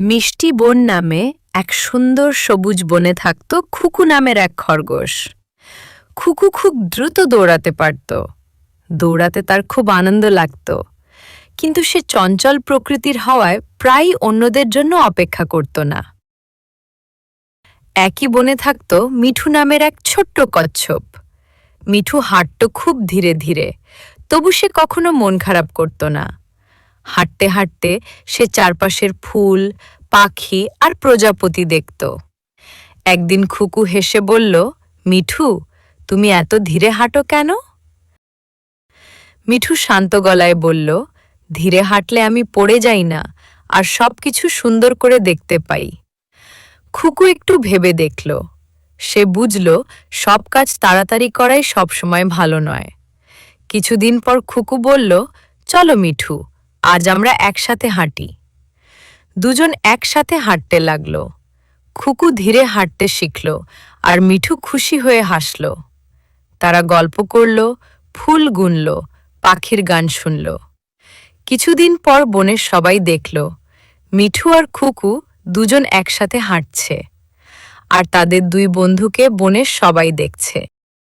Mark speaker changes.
Speaker 1: মিষ্টি বন নামে এক সুন্দর সবুজ বনে থাকত খুকু নামের এক খরগোশ। খুকু খুব দ্রুত দৌড়াতে পারত। দৌড়াতে তার খুব আনন্দ লাগত, কিন্তু সে চঞ্চল প্রকৃতির হওয়ায় প্রায়ই অন্যদের জন্য অপেক্ষা করত না। একই বনে থাকত মিঠু নামের এক ছোট্ট কচ্ছপ। মিঠু হাঁটত খুব ধীরে ধীরে, তবু সে কখনো মন খারাপ করত না। হাঁটতে হাঁটতে সে চারপাশের ফুল, পাখি আর প্রজাপতি দেখত। একদিন খুকু হেসে বলল, মিঠু, তুমি এত ধীরে হাঁটো কেন? মিঠু শান্ত গলায় বলল, ধীরে হাঁটলে আমি পড়ে যাই না, আর সবকিছু সুন্দর করে দেখতে পাই। খুকু একটু ভেবে দেখল। সে বুঝল সব কাজ তাড়াতাড়ি করাই সবসময় ভালো নয়। কিছুদিন পর খুকু বলল, চলো মিঠু, আজ আমরা একসাথে হাঁটি। দুজন একসাথে হাঁটতে লাগল। খুকু ধীরে হাঁটতে শিখল, আর মিঠু খুশি হয়ে হাসল। তারা গল্প করল, ফুল গুনল, পাখির গান শুনল। কিছুদিন পর বনের সবাই দেখল মিঠু আর খুকু দুজন একসাথে হাঁটছে, আর তাদের দুই বন্ধুকে বনের সবাই দেখছে।